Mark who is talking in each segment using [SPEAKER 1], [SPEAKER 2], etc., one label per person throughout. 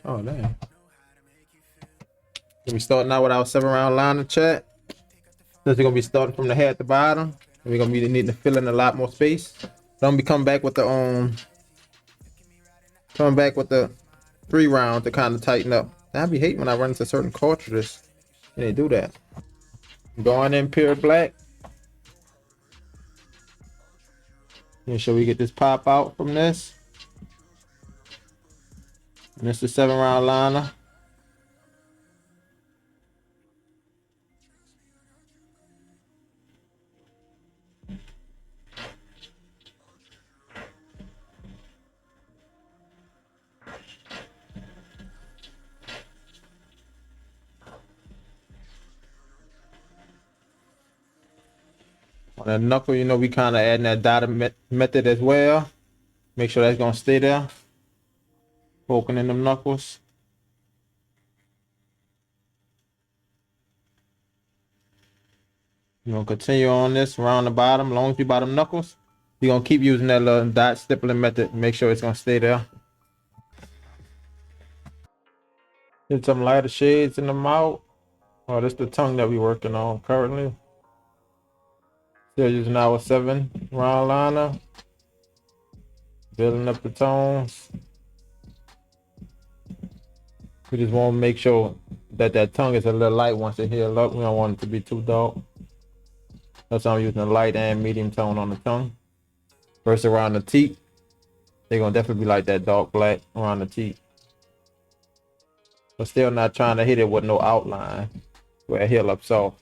[SPEAKER 1] Oh, damn. We starting out with our 7-round line of chat. Since we're gonna be starting from the head at the bottom, we're gonna be needing to fill in a lot more space. Don't be coming back with the 3 rounds to kind of tighten up. I be hating when I run into certain cartridges and they do that. Going in pure black. Make sure we get this pop out from this. And this is the 7-round liner. On that knuckle, you know, we kind of adding that dotted method as well. Make sure that's gonna stay there. Poking in them knuckles. You're gonna continue on this around the bottom. As long as you bottom knuckles, you're gonna keep using that little dot stippling method. Make sure it's gonna stay there. Get some lighter shades in the mouth. Oh, this is the tongue that we're working on currently. Still using our 7-round liner. Building up the tones. We just want to make sure that that tongue is a little light once it heals up. We don't want it to be too dark. That's why I'm using a light and medium tone on the tongue. First around the teeth, they're gonna definitely be like that dark black around the teeth. But still not trying to hit it with no outline where it heal up soft.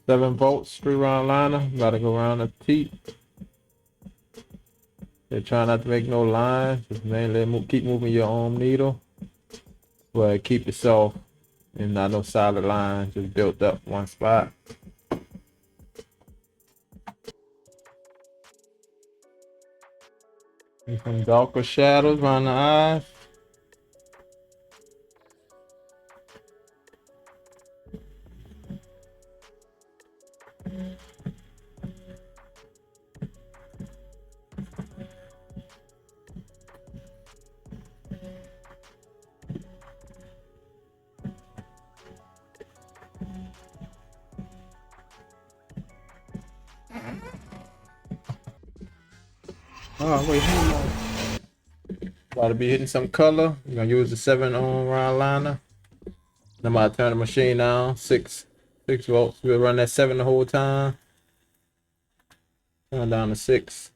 [SPEAKER 1] 7 volts, 3-round liner. Gotta go around the teeth. They're trying not to make no lines. Just mainly keep moving your own needle. Well, keep it soft and not no solid lines just built up one spot. And some darker shadows around the eyes. Oh, wait, hold on. About to be hitting some color. We're gonna use the 7-round liner. I'm about to turn the machine on. 6 volts. We'll run that 7 the whole time. Turn down to 6.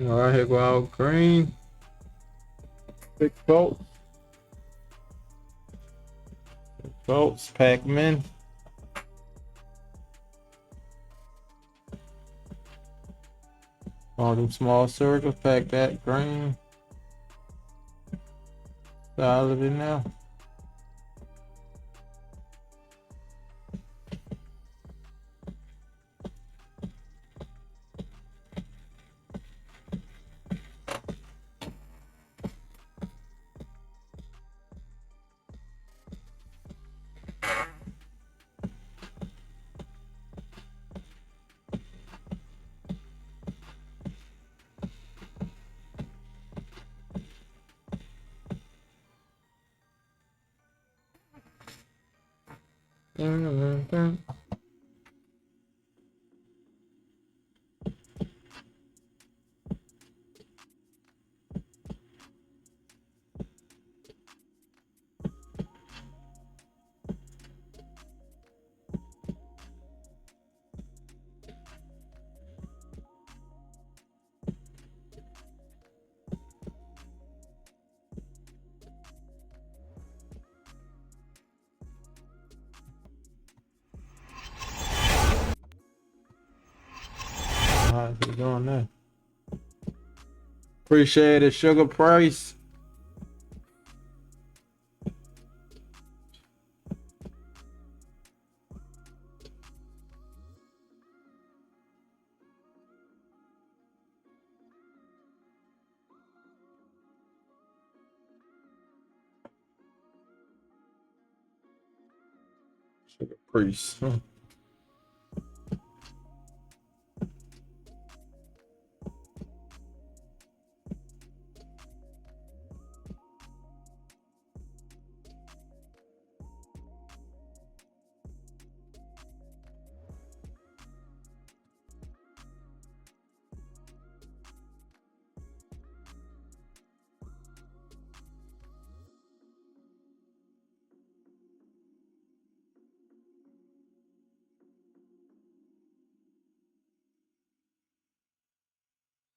[SPEAKER 1] All right, here go our green. 6 volts. 6 volts. Pac Man. All them small circles. Pack that green. Solid in there. Alright, keep going there. Appreciate it, Sugar Price. Sugar Priest.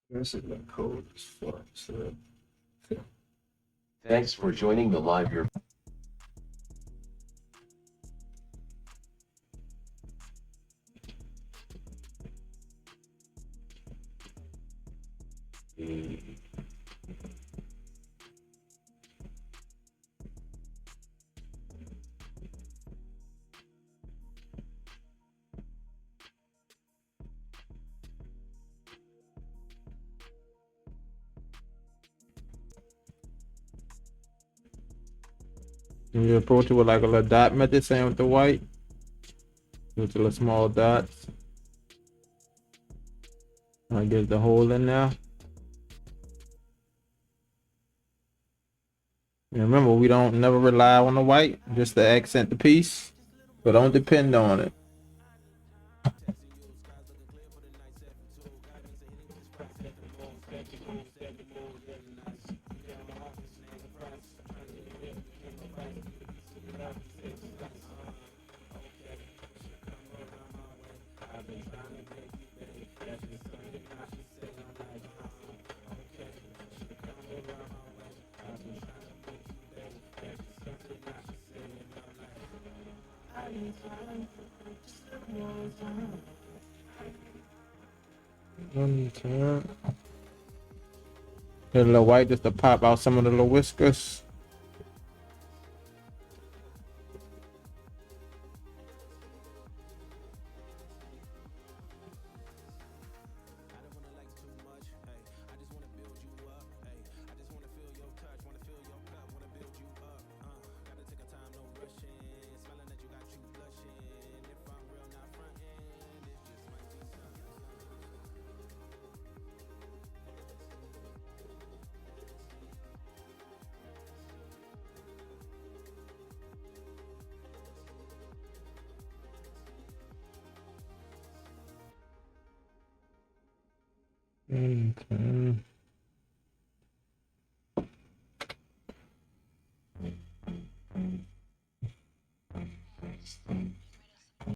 [SPEAKER 1] This is the code as fuck. So.
[SPEAKER 2] Thanks for joining the live. Your
[SPEAKER 1] You approach it with like a little dot method, same with the white. With the little small dots. I get the hole in there. And remember, we don't never rely on the white, just to accent the piece. But don't depend on it. Hit a little white just to pop out some of the little whiskers. Okay.